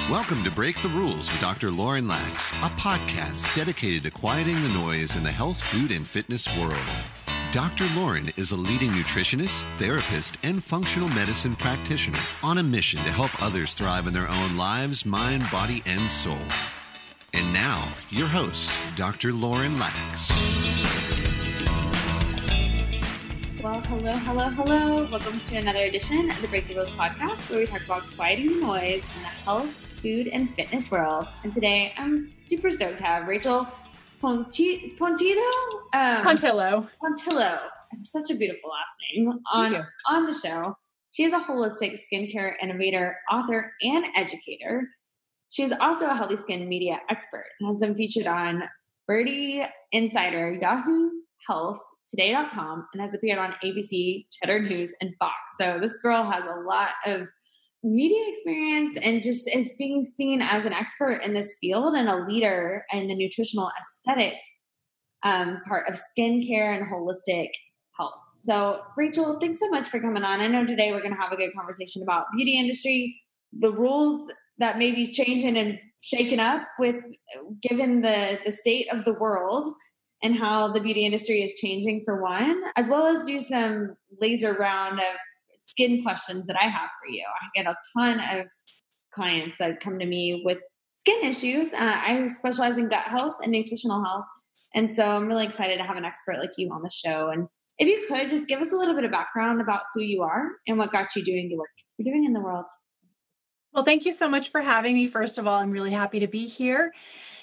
Welcome to Break the Rules with Dr. Lauren Lax, a podcast dedicated to quieting the noise in the health, food, and fitness world. Dr. Lauren is a leading nutritionist, therapist, and functional medicine practitioner on a mission to help others thrive in their own lives, mind, body, and soul. And now, your host, Dr. Lauren Lax. Well, hello. Welcome to another edition of the Break the Rules podcast, where we talk about quieting the noise in the health, food, and fitness world. And today, I'm super stoked to have Rachael Pontillo. It's such a beautiful last name on the show. She is a holistic skincare innovator, author, and educator. She is also a healthy skin media expert and has been featured on Birdie Insider, Yahoo Health, Today.com, and has appeared on ABC, Cheddar News, and Fox. So this girl has a lot of media experience and just is being seen as an expert in this field and a leader in the nutritional aesthetics part of skincare and holistic health. So Rachael, thanks so much for coming on. I know today we're going to have a good conversation about beauty industry, the rules that may be changing and shaken up with given the state of the world and how the beauty industry is changing for one, as well as do some laser round of skin questions that I have for you. I get a ton of clients that come to me with skin issues. I specialize in gut health and nutritional health. And so I'm really excited to have an expert like you on the show. And if you could just give us a little bit of background about who you are and what got you doing the work you're doing in the world. Well, thank you so much for having me. First of all, I'm really happy to be here.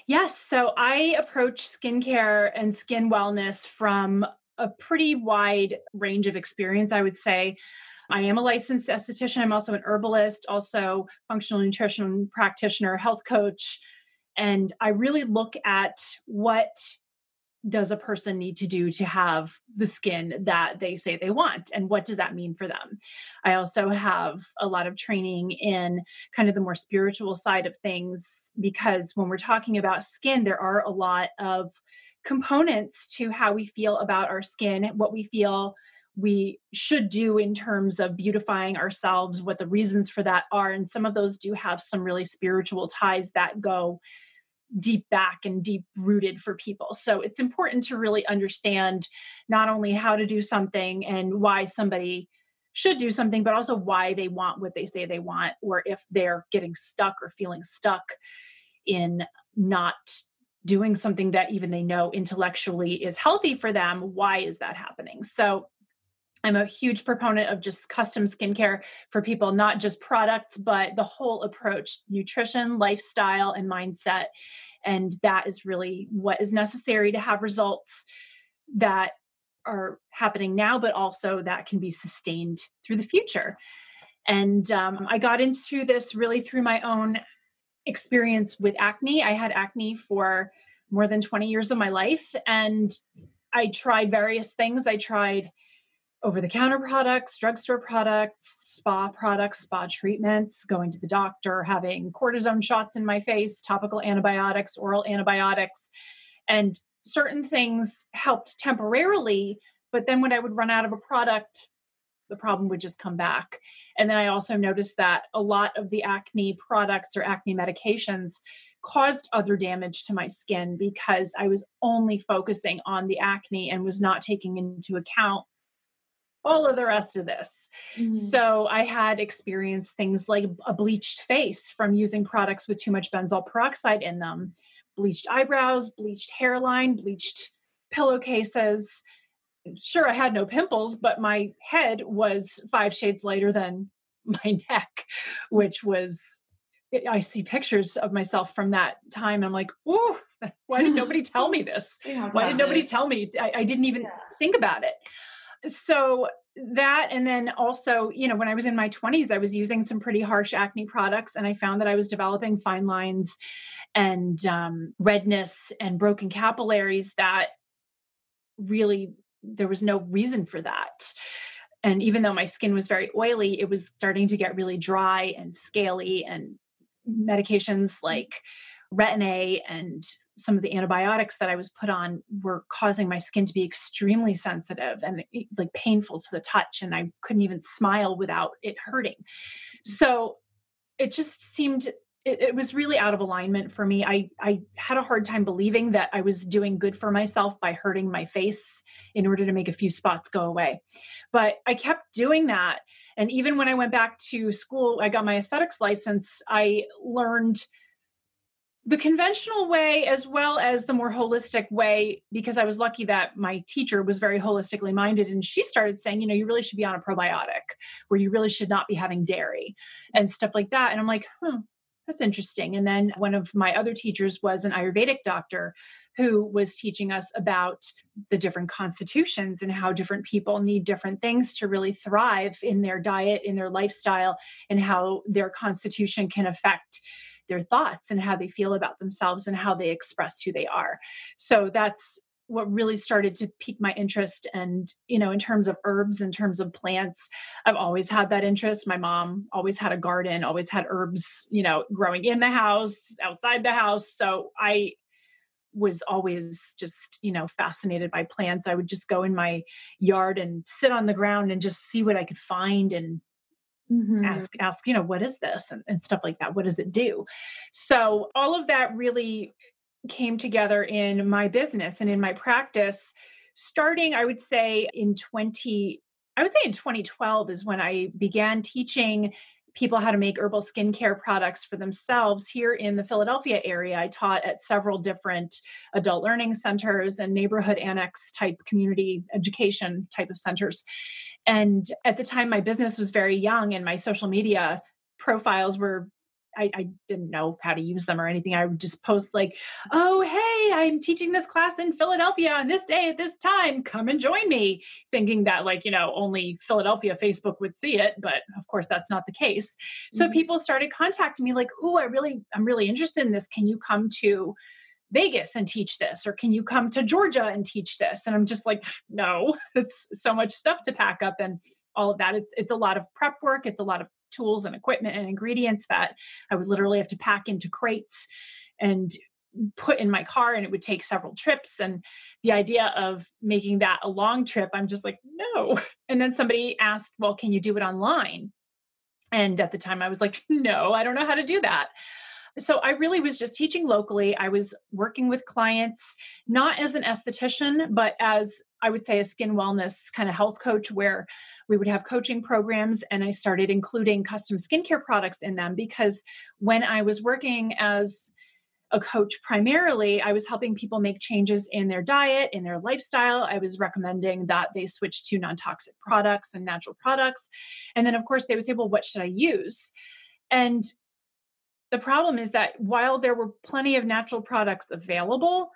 Yes, so I approach skincare and skin wellness from a pretty wide range of experience, I would say. I am a licensed esthetician. I'm also an herbalist, also functional nutrition practitioner, health coach. And I really look at what does a person need to do to have the skin that they say they want, and what does that mean for them? I also have a lot of training in kind of the more spiritual side of things, because when we're talking about skin, there are a lot of components to how we feel about our skin, what we feel we should do in terms of beautifying ourselves, what the reasons for that are. And some of those do have some really spiritual ties that go deep back and deep rooted for people. So it's important to really understand not only how to do something and why somebody should do something, but also why they want what they say they want, or if they're getting stuck or feeling stuck in not doing something that even they know intellectually is healthy for them. Why is that happening? So I'm a huge proponent of just custom skincare for people, not just products, but the whole approach, nutrition, lifestyle, and mindset. And that is really what is necessary to have results that are happening now, but also that can be sustained through the future. And I got into this really through my own experience with acne. I had acne for more than 20 years of my life, and I tried various things. I tried over-the-counter products, drugstore products, spa treatments, going to the doctor, having cortisone shots in my face, topical antibiotics, oral antibiotics, and certain things helped temporarily. But then when I would run out of a product, the problem would just come back. And then I also noticed that a lot of the acne products or acne medications caused other damage to my skin because I was only focusing on the acne and was not taking into account all of the rest of this. Mm-hmm. So I had experienced things like a bleached face from using products with too much benzoyl peroxide in them, bleached eyebrows, bleached hairline, bleached pillowcases. Sure, I had no pimples, but my head was 5 shades lighter than my neck, which was, I see pictures of myself from that time. I'm like, ooh, why did nobody tell me this? Why did nobody tell me? I didn't even think about it. So that, and then also, when I was in my 20s, I was using some pretty harsh acne products, and I found that I was developing fine lines and redness and broken capillaries that really, there was no reason for that. And even though my skin was very oily, it was starting to get really dry and scaly, and medications like Retin-A and some of the antibiotics that I was put on were causing my skin to be extremely sensitive and like painful to the touch. And I couldn't even smile without it hurting. So it just seemed it was really out of alignment for me. I had a hard time believing that I was doing good for myself by hurting my face in order to make a few spots go away. But I kept doing that. And even when I went back to school, I got my aesthetics license, I learned the conventional way as well as the more holistic way, because I was lucky that my teacher was very holistically minded. And she started saying, you really should be on a probiotic, where you really should not be having dairy and stuff like that. And I'm like, that's interesting. And then one of my other teachers was an Ayurvedic doctor who was teaching us about the different constitutions and how different people need different things to really thrive in their diet, in their lifestyle, and how their constitution can affect their thoughts and how they feel about themselves and how they express who they are. So that's what really started to pique my interest. And, in terms of herbs, in terms of plants, I've always had that interest. My mom always had a garden, always had herbs, growing in the house, outside the house. So I was always just, fascinated by plants. I would just go in my yard and sit on the ground and just see what I could find and ask, what is this and stuff like that? What does it do? So all of that really came together in my business and in my practice starting, I would say in 2012 is when I began teaching people how to make herbal skincare products for themselves here in the Philadelphia area. I taught at several different adult learning centers and neighborhood annex type community education type of centers. And at the time, my business was very young and my social media profiles were, I didn't know how to use them or anything. I would just post like, oh, hey, I'm teaching this class in Philadelphia on this day at this time. Come and join me. Thinking that only Philadelphia Facebook would see it. But of course, that's not the case. So people started contacting me like, oh, I'm really interested in this. Can you come to Vegas and teach this? Or can you come to Georgia and teach this? And I'm just like, no, it's so much stuff to pack up and all of that. It's a lot of prep work. It's a lot of tools and equipment and ingredients that I would literally have to pack into crates and put in my car, and it would take several trips. And the idea of making that a long trip, I'm just like, no. And then somebody asked, well, can you do it online? And at the time I was like, no, I don't know how to do that. So I really was just teaching locally. I was working with clients, not as an esthetician, but as I would say a skin wellness kind of health coach, where we would have coaching programs. And I started including custom skincare products in them because when I was working as a coach primarily, I was helping people make changes in their diet, in their lifestyle. I was recommending that they switch to non-toxic products and natural products. And then of course they would say, well, what should I use? And the problem is that while there were plenty of natural products available,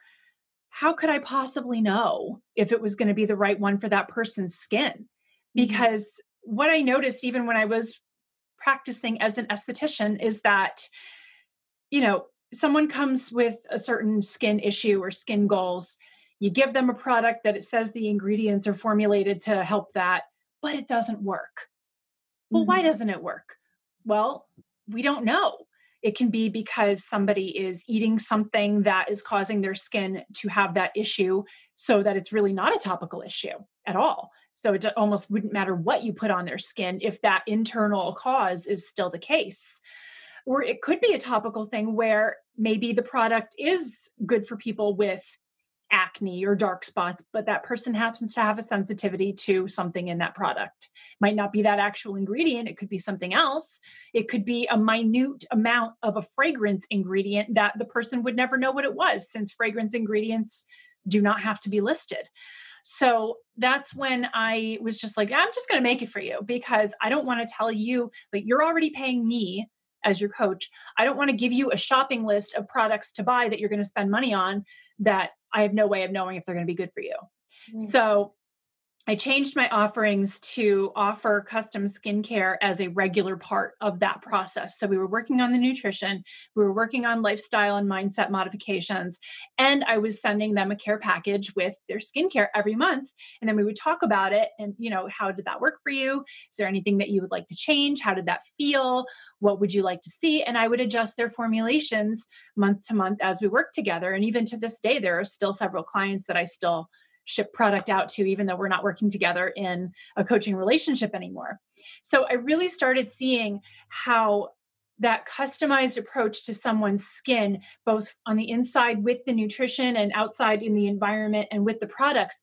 how could I possibly know if it was going to be the right one for that person's skin? Because what I noticed, even when I was practicing as an esthetician, is that, someone comes with a certain skin issue or skin goals, you give them a product that it says the ingredients are formulated to help that, but it doesn't work. Well, why doesn't it work? Well, we don't know. It can be because somebody is eating something that is causing their skin to have that issue so that it's really not a topical issue at all. So it almost wouldn't matter what you put on their skin if that internal cause is still the case. Or it could be a topical thing where maybe the product is good for people with acne or dark spots, but that person happens to have a sensitivity to something in that product. Might not be that actual ingredient. It could be something else. It could be a minute amount of a fragrance ingredient that the person would never know what it was, since fragrance ingredients do not have to be listed. So that's when I was just like, I'm just going to make it for you, because I don't want to tell you, like, you're already paying me as your coach. I don't want to give you a shopping list of products to buy that you're going to spend money on that I have no way of knowing if they're going to be good for you. So I changed my offerings to offer custom skincare as a regular part of that process. So we were working on the nutrition, we were working on lifestyle and mindset modifications, and I was sending them a care package with their skincare every month. And then we would talk about it and, how did that work for you? Is there anything that you would like to change? How did that feel? What would you like to see? And I would adjust their formulations month to month as we work together. And even to this day, there are still several clients that I still ship product out to, even though we're not working together in a coaching relationship anymore. So I really started seeing how that customized approach to someone's skin, both on the inside with the nutrition and outside in the environment and with the products,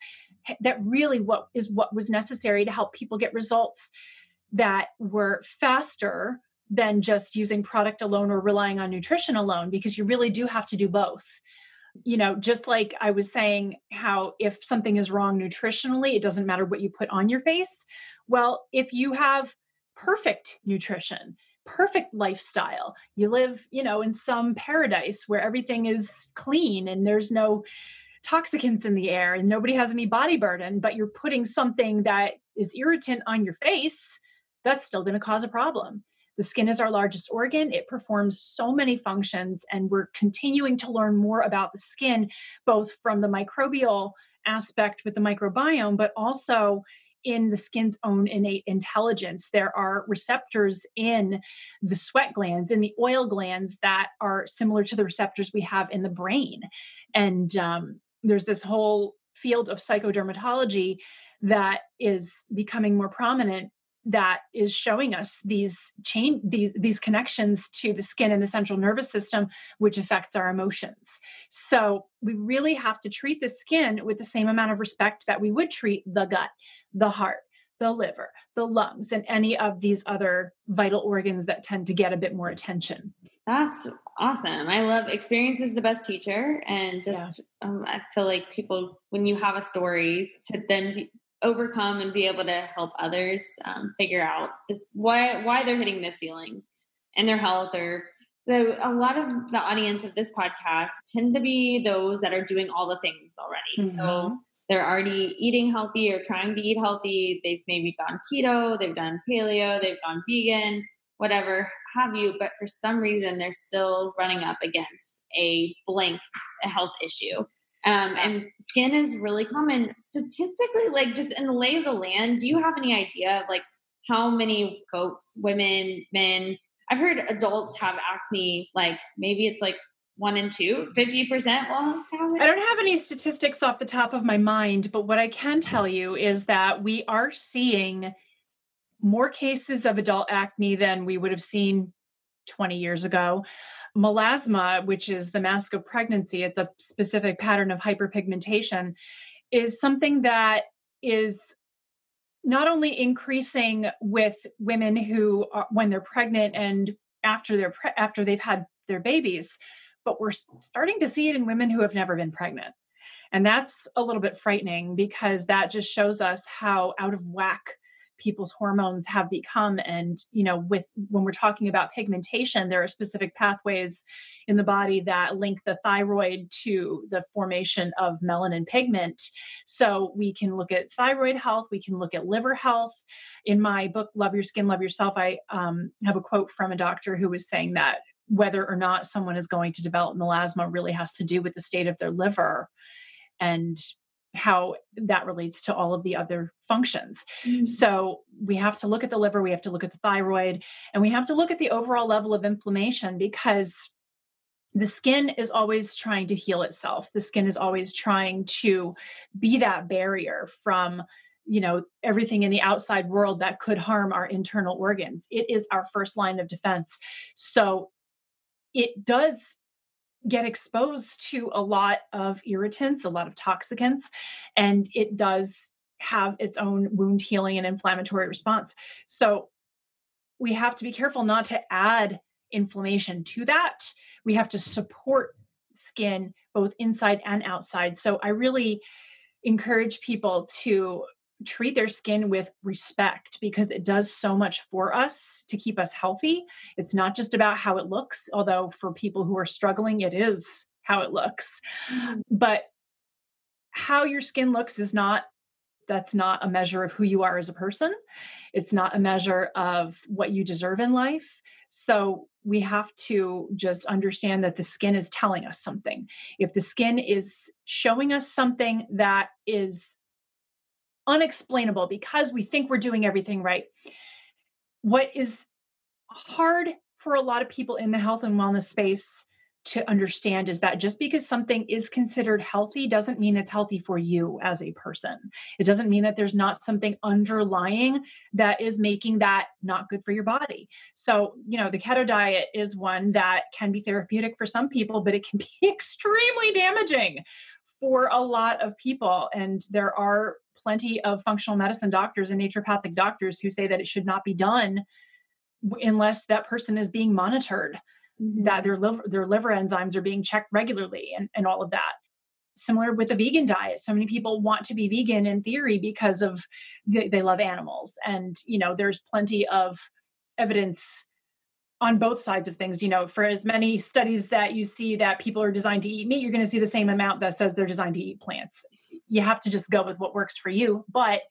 that really what was necessary to help people get results that were faster than just using product alone or relying on nutrition alone, because you really do have to do both. Just like I was saying, how if something is wrong nutritionally, it doesn't matter what you put on your face. Well, if you have perfect nutrition, perfect lifestyle, you live, in some paradise where everything is clean and there's no toxicants in the air and nobody has any body burden, but you're putting something that is irritant on your face, that's still going to cause a problem. The skin is our largest organ. It performs so many functions, and we're continuing to learn more about the skin, both from the microbial aspect with the microbiome, but also in the skin's own innate intelligence. There are receptors in the sweat glands, in the oil glands, that are similar to the receptors we have in the brain. And there's this whole field of psychodermatology that is becoming more prominent, that is showing us these connections to the skin and the central nervous system, which affects our emotions. So we really have to treat the skin with the same amount of respect that we would treat the gut, the heart, the liver, the lungs, and any of these other vital organs that tend to get a bit more attention. That's awesome. I love experience is the best teacher. And I feel like people, when you have a story to then overcome and be able to help others figure out why they're hitting the ceilings and their health. So a lot of the audience of this podcast tend to be those that are doing all the things already. Mm-hmm. So they're already eating healthy or trying to eat healthy. They've maybe gone keto, they've done paleo, they've gone vegan, whatever have you. But for some reason, they're still running up against a health issue. And skin is really common statistically, like just in the lay of the land. Do you have any idea of like how many folks, women, men, I've heard adults have acne, like maybe it's like 1 in 2, 50%. Well, I don't have any statistics off the top of my mind, but what I can tell you is that we are seeing more cases of adult acne than we would have seen 20 years ago. Melasma, which is the mask of pregnancy, it's a specific pattern of hyperpigmentation, is something that is not only increasing with women who are, when they're pregnant and after they've had their babies, but we're starting to see it in women who have never been pregnant. And that's a little bit frightening, because that just shows us how out of whack people's hormones have become. And, when we're talking about pigmentation, there are specific pathways in the body that link the thyroid to the formation of melanin pigment. So we can look at thyroid health. We can look at liver health. In my book, Love Your Skin, Love Yourself, I have a quote from a doctor who was saying that whether or not someone is going to develop melasma really has to do with the state of their liver and how that relates to all of the other functions. Mm-hmm. So we have to look at the liver, we have to look at the thyroid, and we have to look at the overall level of inflammation, because the skin is always trying to heal itself. The skin is always trying to be that barrier from, everything in the outside world that could harm our internal organs. It is our first line of defense. So it does get exposed to a lot of irritants, a lot of toxicants, and it does have its own wound healing and inflammatory response. So we have to be careful not to add inflammation to that. We have to support skin both inside and outside. So I really encourage people to treat their skin with respect, because it does so much for us to keep us healthy. It's not just about how it looks, although for people who are struggling, it is how it looks. Mm-hmm. But how your skin looks that's not a measure of who you are as a person. It's not a measure of what you deserve in life. So we have to just understand that the skin is telling us something. If the skin is showing us something that is unexplainable because we think we're doing everything right, what is hard for a lot of people in the health and wellness space to understand is that just because something is considered healthy doesn't mean it's healthy for you as a person. It doesn't mean that there's not something underlying that is making that not good for your body. So, the keto diet is one that can be therapeutic for some people, but it can be extremely damaging for a lot of people. And there are plenty of functional medicine doctors and naturopathic doctors who say that it should not be done unless that person is being monitored, that their liver enzymes are being checked regularly and all of that. Similar with the vegan diet. So many people want to be vegan in theory because of they love animals. And, there's plenty of evidence on both sides of things. For as many studies that you see that people are designed to eat meat, you're going to see the same amount that says they're designed to eat plants. You have to just go with what works for you. But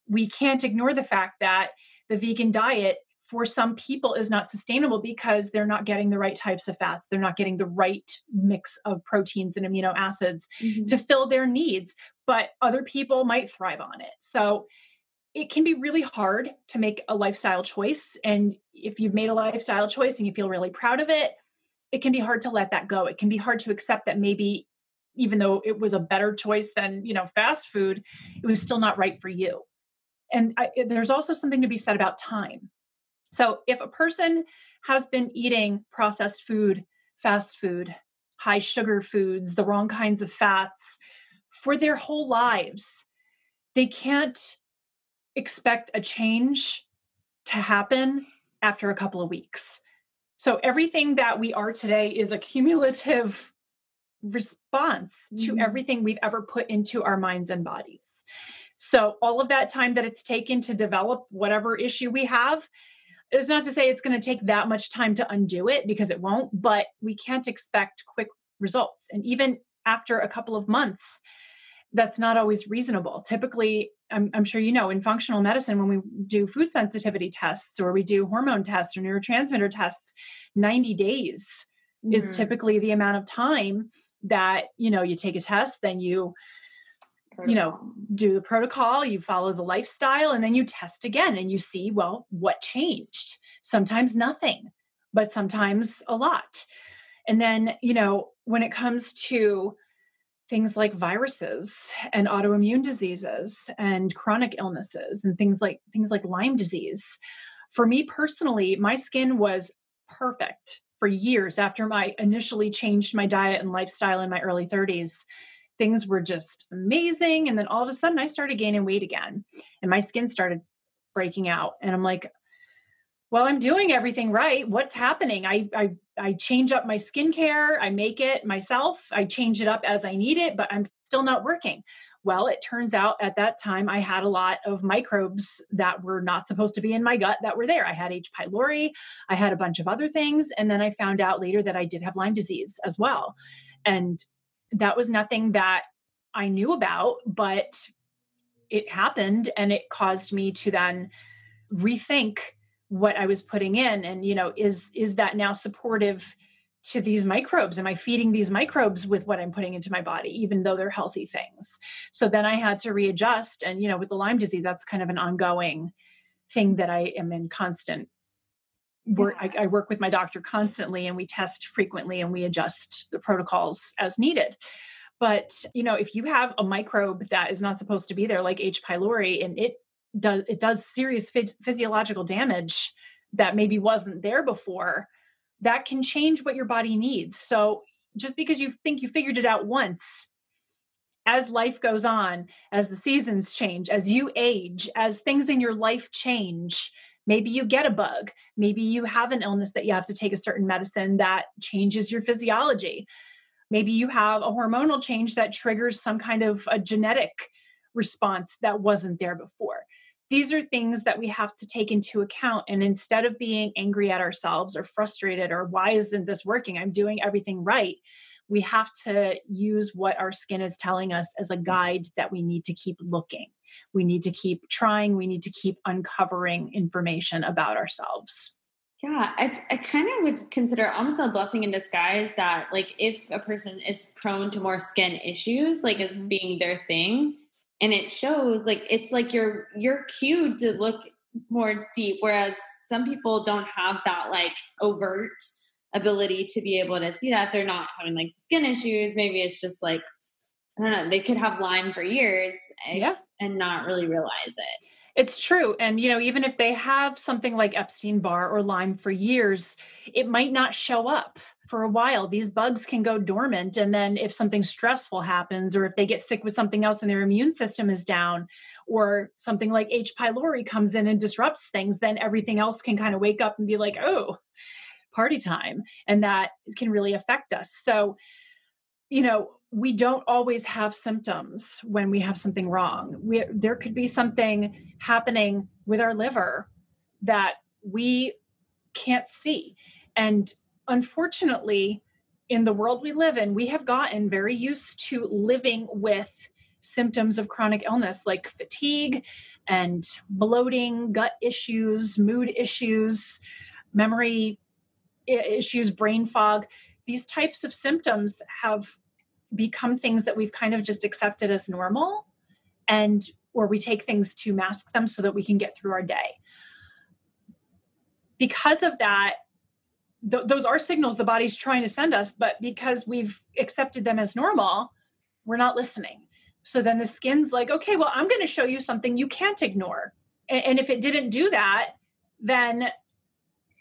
we can't ignore the fact that the vegan diet for some people is not sustainable because they're not getting the right types of fats. They're not getting the right mix of proteins and amino acids to fill their needs, but other people might thrive on it. So it can be really hard to make a lifestyle choice. And if you've made a lifestyle choice and you feel really proud of it, it can be hard to let that go. It can be hard to accept that maybe even though it was a better choice than, fast food, it was still not right for you. And there's also something to be said about time. So if a person has been eating processed food, fast food, high sugar foods, the wrong kinds of fats for their whole lives, they can't expect a change to happen after a couple of weeks. So everything that we are today is a cumulative response to everything we've ever put into our minds and bodies. So all of that time that it's taken to develop whatever issue we have, it's not to say it's going to take that much time to undo it, because it won't, but we can't expect quick results. And even after a couple of months, that's not always reasonable. Typically, I'm sure in functional medicine, when we do food sensitivity tests or we do hormone tests or neurotransmitter tests, 90 days is typically the amount of time that, you take a test, then you do the protocol, you follow the lifestyle, and then you test again and you see, well, what changed? Sometimes nothing, but sometimes a lot. And then, when it comes to things like viruses and autoimmune diseases and chronic illnesses and things like Lyme disease, for me personally, my skin was perfect for years after I initially changed my diet and lifestyle in my early 30s. Things were just amazing. And then all of a sudden I started gaining weight again and my skin started breaking out. And I'm like, well, I'm doing everything right. What's happening? I change up my skincare. I make it myself. I change it up as I need it, but I'm still not working. Well, it turns out at that time I had a lot of microbes that were not supposed to be in my gut that were there. I had H. pylori. I had a bunch of other things. And then I found out later that I did have Lyme disease as well. And that was nothing that I knew about, but it happened, and it caused me to then rethink what I was putting in. And, is that now supportive to these microbes? Am I feeding these microbes with what I'm putting into my body, even though they're healthy things? So then I had to readjust. And, with the Lyme disease, that's kind of an ongoing thing that I am in constant work. I work with my doctor constantly, and we test frequently, and we adjust the protocols as needed. But, if you have a microbe that is not supposed to be there, like H. pylori, and it does serious physiological damage that maybe wasn't there before, that can change what your body needs. So just because you think you figured it out once, as life goes on, as the seasons change, as you age, as things in your life change, maybe you get a bug, maybe you have an illness that you have to take a certain medicine that changes your physiology. Maybe you have a hormonal change that triggers some kind of a genetic response that wasn't there before. These are things that we have to take into account. And instead of being angry at ourselves or frustrated or why isn't this working? I'm doing everything right. We have to use what our skin is telling us as a guide that we need to keep looking. We need to keep trying. We need to keep uncovering information about ourselves. Yeah, I kind of would consider almost a blessing in disguise that, like, if a person is prone to more skin issues, like as being their thing, and it shows, like, it's like you're cued to look more deep, whereas some people don't have that like overt ability to be able to see that if they're not having like skin issues. Maybe it's just like, I don't know, they could have Lyme for years and not really realize it. It's true. And, even if they have something like Epstein-Barr or Lyme for years, it might not show up for a while. These bugs can go dormant. And then if something stressful happens, or if they get sick with something else and their immune system is down, or something like H. pylori comes in and disrupts things, then everything else can kind of wake up and be like, oh, party time. And that can really affect us. So, we don't always have symptoms when we have something wrong. There could be something happening with our liver that we can't see. And unfortunately, in the world we live in, we have gotten very used to living with symptoms of chronic illness like fatigue and bloating, gut issues, mood issues, memory issues, brain fog. These types of symptoms have become things that we've kind of just accepted as normal, or we take things to mask them so that we can get through our day. Because of that, those are signals the body's trying to send us, but because we've accepted them as normal, we're not listening. So then the skin's like, okay, well, I'm going to show you something you can't ignore. And if it didn't do that, then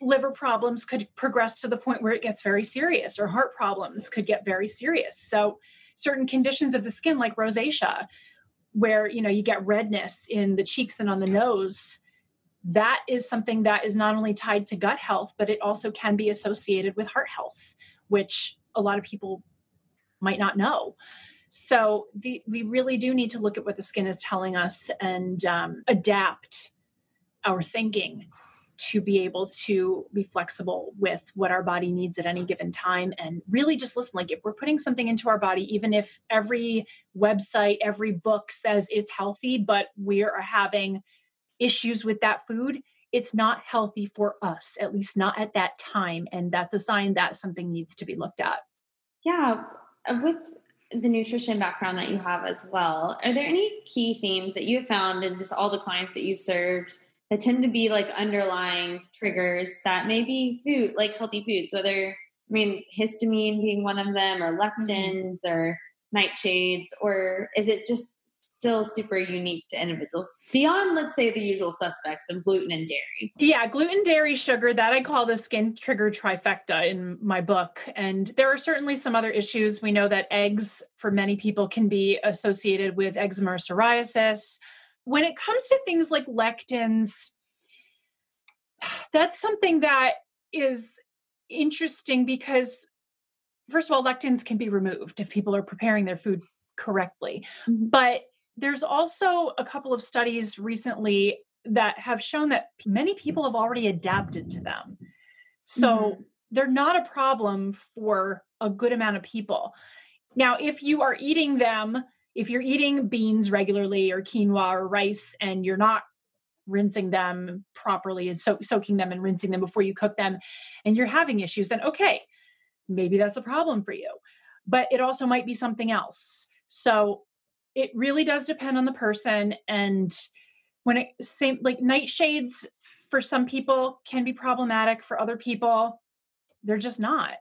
liver problems could progress to the point where it gets very serious, or heart problems could get very serious. So certain conditions of the skin, like rosacea, where, you get redness in the cheeks and on the nose, that is something that is not only tied to gut health, but it also can be associated with heart health, which a lot of people might not know. So we really do need to look at what the skin is telling us and adapt our thinking to be able to be flexible with what our body needs at any given time, and really just listen. Like if we're putting something into our body, even if every website, every book says it's healthy, but we are having issues with that food, it's not healthy for us, at least not at that time. And that's a sign that something needs to be looked at. Yeah. With the nutrition background that you have as well, are there any key themes that you have found in just all the clients that you've served that tend to be like underlying triggers that may be food, like healthy foods, histamine being one of them, or lectins or nightshades, or is it just still super unique to individuals beyond, let's say, the usual suspects of gluten and dairy? Yeah, gluten, dairy, sugar, that I call the skin trigger trifecta in my book. And there are certainly some other issues. We know that eggs for many people can be associated with eczema or psoriasis. When it comes to things like lectins, that's something that is interesting because, first of all, lectins can be removed if people are preparing their food correctly. Mm-hmm. But there's also a couple of studies recently that have shown that many people have already adapted to them. So they're not a problem for a good amount of people. Now, if you are eating them, if you're eating beans regularly or quinoa or rice and you're not rinsing them properly and soaking them and rinsing them before you cook them, and you're having issues, then okay, maybe that's a problem for you. But it also might be something else. So it really does depend on the person. And like nightshades for some people can be problematic. For other people, they're just not.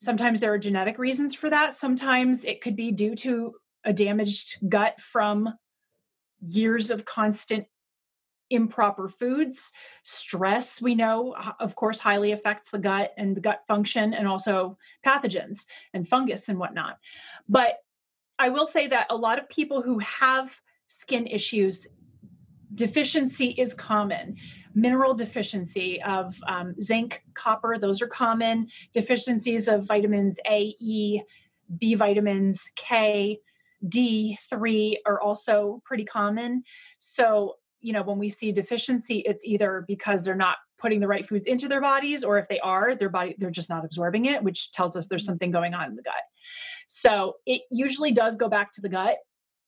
Sometimes there are genetic reasons for that. Sometimes it could be due to a damaged gut from years of constant improper foods. Stress, we know, of course, highly affects the gut and the gut function, and also pathogens and fungus and whatnot. But I will say that a lot of people who have skin issues, deficiency is common. Mineral deficiency of zinc, copper, those are common. Deficiencies of vitamins A, E, B vitamins, K, D3 are also pretty common. So, when we see deficiency, it's either because they're not putting the right foods into their bodies, or if they are, they're just not absorbing it, which tells us there's something going on in the gut. So it usually does go back to the gut.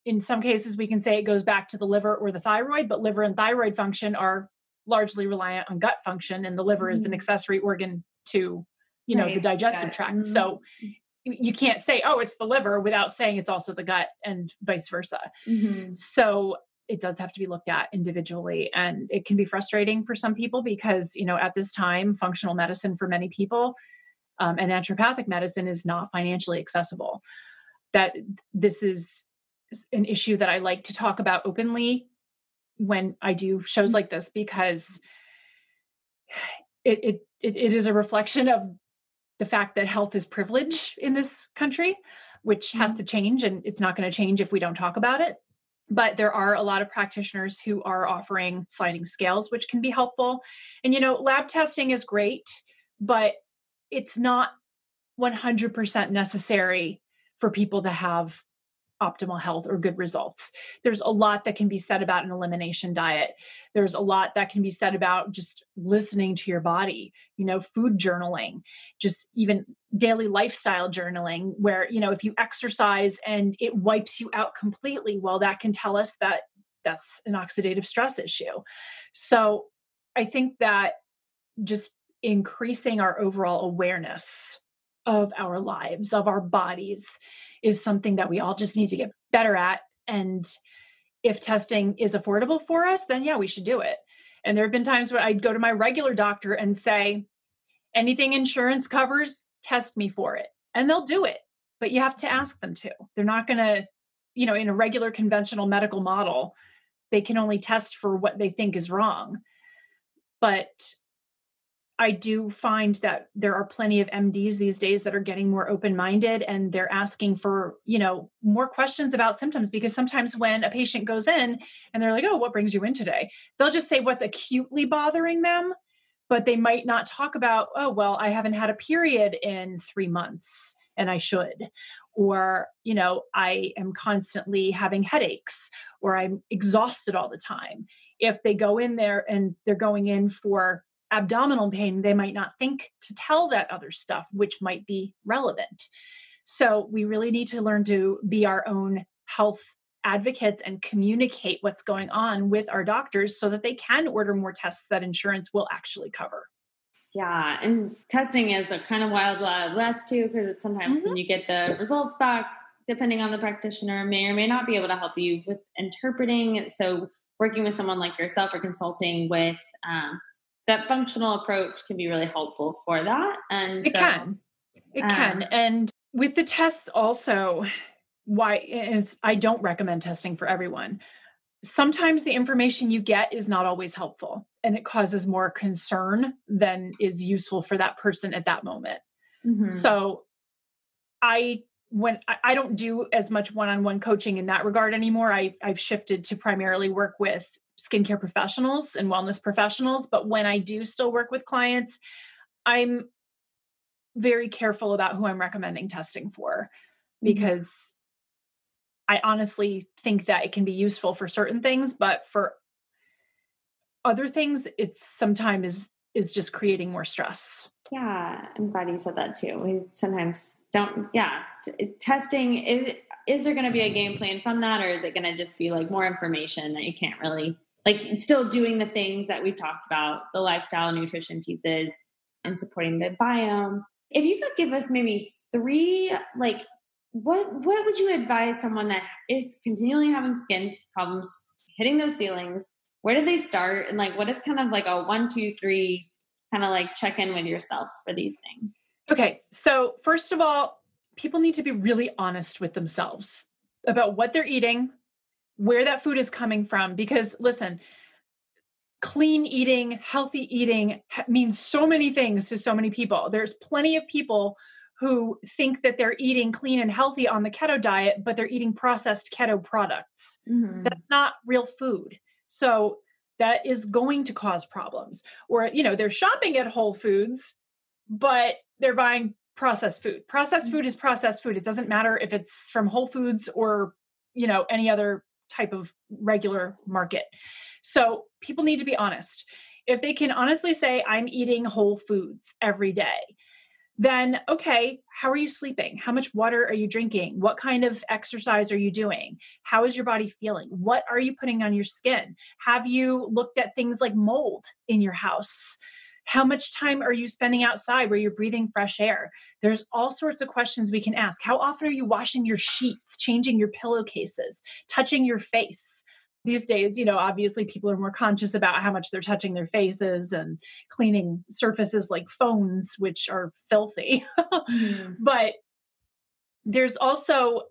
In some cases, we can say it goes back to the liver or the thyroid, but liver and thyroid function are largely reliant on gut function, and the liver is an accessory organ to, the digestive tract. So you can't say, oh, it's the liver without saying it's also the gut, and vice versa. So it does have to be looked at individually, and it can be frustrating for some people because, at this time, functional medicine for many people and naturopathic medicine is not financially accessible. That this is an issue that I like to talk about openly when I do shows like this, because it is a reflection of the fact that health is privilege in this country, which has to change, and it's not going to change if we don't talk about it. But there are a lot of practitioners who are offering sliding scales, which can be helpful. And, lab testing is great, but it's not 100% necessary for people to have optimal health or good results. There's a lot that can be said about an elimination diet. There's a lot that can be said about just listening to your body, food journaling, just even daily lifestyle journaling, where, if you exercise and it wipes you out completely, well, that can tell us that that's an oxidative stress issue. So I think that just increasing our overall awareness of our lives, of our bodies, is something that we all just need to get better at. And if testing is affordable for us, then yeah, we should do it. And there have been times where I'd go to my regular doctor and say, anything insurance covers, test me for it. And they'll do it, but you have to ask them to. They're not going to, in a regular conventional medical model, they can only test for what they think is wrong. But I do find that there are plenty of MDs these days that are getting more open-minded, and they're asking for, more questions about symptoms, because sometimes when a patient goes in and they're like, oh, what brings you in today? They'll just say what's acutely bothering them, but they might not talk about, oh, well, I haven't had a period in 3 months and I should, or, I am constantly having headaches, or I'm exhausted all the time. If they go in there and they're going in for abdominal pain, they might not think to tell that other stuff, which might be relevant. So we really need to learn to be our own health advocates and communicate what's going on with our doctors so that they can order more tests that insurance will actually cover. Yeah. And testing is a kind of wild west too, because it's sometimes when you get the results back, depending on the practitioner, may or may not be able to help you with interpreting. So working with someone like yourself or consulting with, that functional approach can be really helpful for that. And it can. And with the tests also, I don't recommend testing for everyone. Sometimes the information you get is not always helpful, and it causes more concern than is useful for that person at that moment. Mm-hmm. So I don't do as much one-on-one coaching in that regard anymore. I've shifted to primarily work with skincare professionals and wellness professionals. But when I do still work with clients, I'm very careful about who I'm recommending testing for, because I honestly think that it can be useful for certain things, but for other things, it's sometimes is just creating more stress. Yeah. I'm glad you said that too. We sometimes don't, testing, is there going to be a game plan from that? Or is it going to just be like more information that you can't really, still doing the things that we've talked about, the lifestyle, nutrition pieces, and supporting the biome. If you could give us maybe 3, what would you advise someone that is continually having skin problems, hitting those ceilings? Where do they start? And what is kind of like a 1, 2, 3 kind of check in with yourself for these things? Okay. So first of all, people need to be really honest with themselves about what they're eating, where that food is coming from, because listen, clean eating, healthy eating means so many things to so many people. There's plenty of people who think that they're eating clean and healthy on the keto diet, but they're eating processed keto products. Mm-hmm. That's not real food. So that is going to cause problems. Or, they're shopping at Whole Foods, but they're buying processed food. Processed food is processed food. It doesn't matter if it's from Whole Foods or, any other type of regular market. So people need to be honest. If they can honestly say, I'm eating whole foods every day, then, okay, how are you sleeping? How much water are you drinking? What kind of exercise are you doing? How is your body feeling? What are you putting on your skin? Have you looked at things like mold in your house? How much time are you spending outside where you're breathing fresh air? There's all sorts of questions we can ask. How often are you washing your sheets, changing your pillowcases, touching your face? these days, obviously people are more conscious about how much they're touching their faces and cleaning surfaces like phones, which are filthy. Mm-hmm. But there's also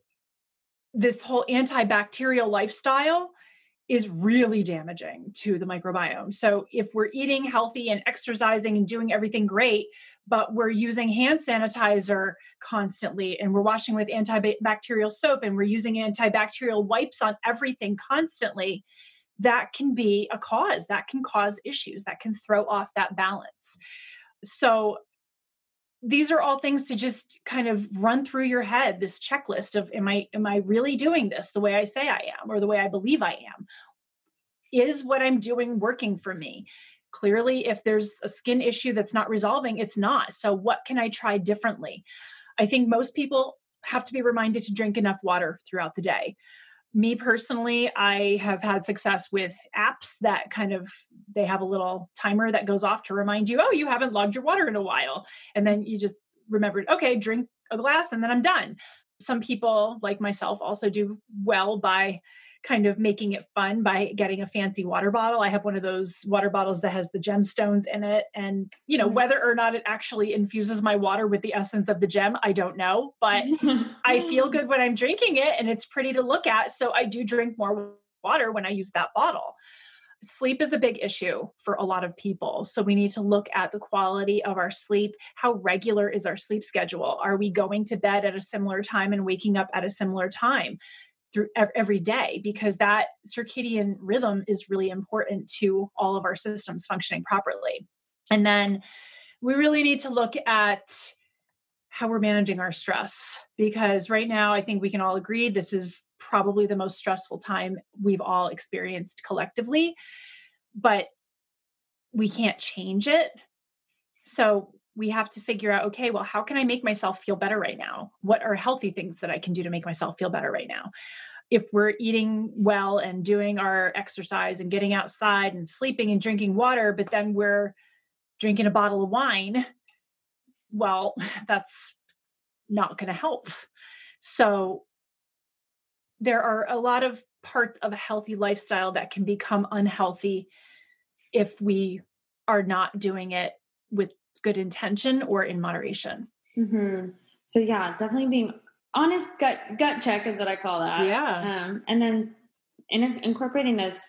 this whole antibacterial lifestyle is really damaging to the microbiome. So if we're eating healthy and exercising and doing everything great, but we're using hand sanitizer constantly and we're washing with antibacterial soap and we're using antibacterial wipes on everything constantly, that can be a cause. That can cause issues. That can throw off that balance. So these are all things to just kind of run through your head, this checklist of, am I really doing this the way I say I am, or the way I believe I am? Is what I'm doing working for me? Clearly, if there's a skin issue that's not resolving, it's not. So what can I try differently? I think most people have to be reminded to drink enough water throughout the day. Me personally, I have had success with apps that they have a little timer that goes off to remind you, oh, you haven't logged your water in a while. And then you just remembered, okay, drink a glass and then I'm done. Some people like myself also do well by kind of making it fun by getting a fancy water bottle. I have one of those water bottles that has the gemstones in it. And, whether or not it actually infuses my water with the essence of the gem, I don't know, but I feel good when I'm drinking it and it's pretty to look at. So I do drink more water when I use that bottle. Sleep is a big issue for a lot of people. So we need to look at the quality of our sleep. How regular is our sleep schedule? Are we going to bed at a similar time and waking up at a similar time through every day? Because that circadian rhythm is really important to all of our systems functioning properly. And then we really need to look at how we're managing our stress, because right now I think we can all agree this is probably the most stressful time we've all experienced collectively, but we can't change it. So we have to figure out, okay, well, how can I make myself feel better right now? What are healthy things that I can do to make myself feel better right now? If we're eating well and doing our exercise and getting outside and sleeping and drinking water, but then we're drinking a bottle of wine, well, that's not going to help. So there are a lot of parts of a healthy lifestyle that can become unhealthy if we are not doing it with good intention or in moderation. Mm-hmm. So yeah, definitely being honest, gut check is what I call that. Yeah. And then incorporating those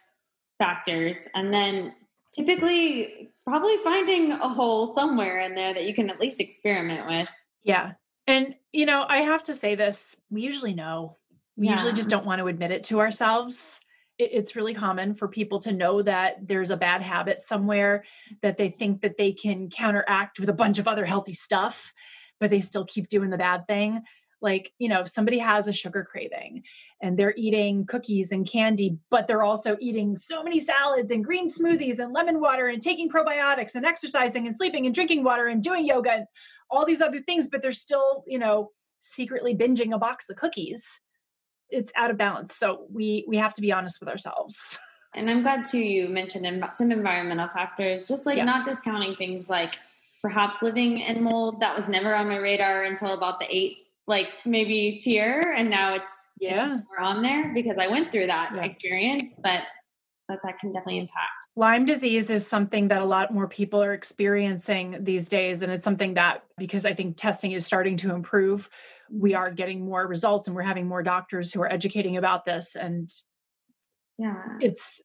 factors, and then typically probably finding a hole somewhere in there that you can at least experiment with. Yeah. And, I have to say this, we usually know. We usually just don't want to admit it to ourselves. It's really common for people to know that there's a bad habit somewhere that they think that they can counteract with a bunch of other healthy stuff, but they still keep doing the bad thing. Like, if somebody has a sugar craving and they're eating cookies and candy, but they're also eating so many salads and green smoothies and lemon water and taking probiotics and exercising and sleeping and drinking water and doing yoga and all these other things, but they're still, secretly binging a box of cookies. It's out of balance. So we have to be honest with ourselves. And I'm glad too, you mentioned some environmental factors, just like not discounting things like perhaps living in mold. That was never on my radar until about the 8, maybe tier. And now it's more on there because I went through that experience, but that can definitely impact. Lyme disease is something that a lot more people are experiencing these days. And it's something that, because I think testing is starting to improve, we are getting more results and we're having more doctors who are educating about this. And it's,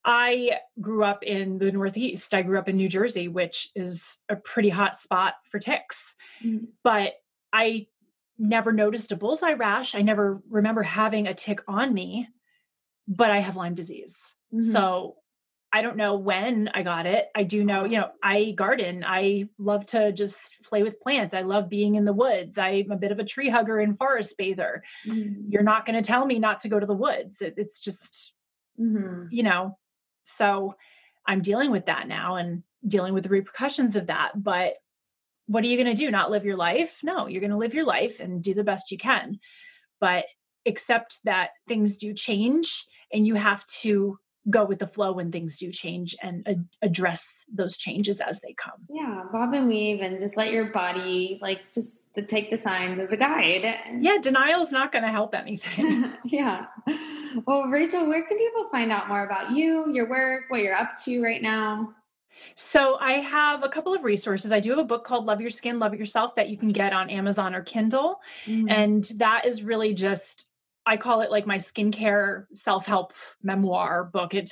I grew up in the Northeast. I grew up in New Jersey, which is a pretty hot spot for ticks, but I never noticed a bullseye rash. I never remember having a tick on me, but I have Lyme disease. So I don't know when I got it. I do know, I garden. I love to just play with plants. I love being in the woods. I'm a bit of a tree hugger and forest bather. You're not going to tell me not to go to the woods. It's just, so I'm dealing with that now and dealing with the repercussions of that. But what are you going to do? Not live your life? No, you're going to live your life and do the best you can. But accept that things do change and you have to go with the flow when things do change and address those changes as they come. Yeah. Bob and weave and just let your body just to take the signs as a guide. Yeah. Denial is not going to help anything. Yeah. Well, Rachel, where can people find out more about you, your work, what you're up to right now? So I have a couple of resources. I do have a book called Love Your Skin, Love It Yourself that you can get on Amazon or Kindle. Mm. And that is really just, I call it like my skincare self-help memoir book. It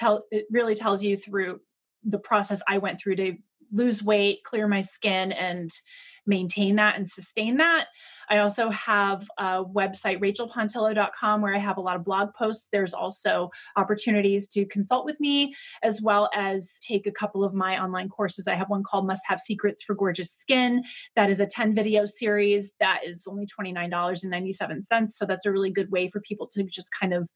really tells you through the process I went through to lose weight, clear my skin, and maintain that and sustain that. I also have a website, rachaelpontillo.com, where I have a lot of blog posts. There's also opportunities to consult with me, as well as take a couple of my online courses. I have one called Must Have Secrets for Gorgeous Skin. That is a 10 video series that is only $29.97. So that's a really good way for people to just kind of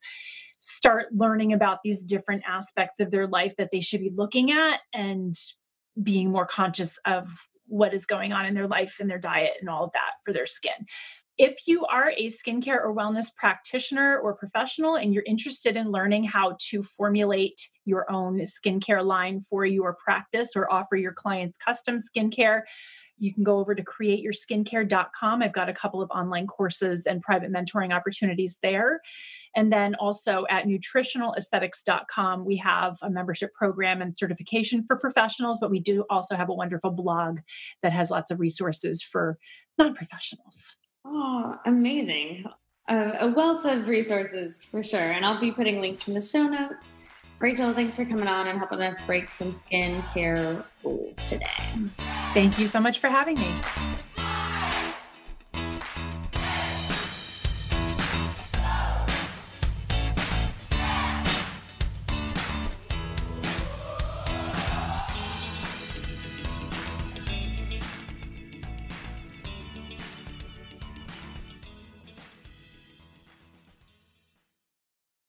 start learning about these different aspects of their life that they should be looking at and being more conscious of what is going on in their life and their diet and all of that for their skin. If you are a skincare or wellness practitioner or professional and you're interested in learning how to formulate your own skincare line for your practice or offer your clients custom skincare, you can go over to createyourskincare.com. I've got a couple of online courses and private mentoring opportunities there. And then also at nutritionalaesthetics.com, we have a membership program and certification for professionals, but we do also have a wonderful blog that has lots of resources for non-professionals. Oh, amazing. A wealth of resources for sure. And I'll be putting links in the show notes. Rachel, thanks for coming on and helping us break some skincare rules today. Thank you so much for having me.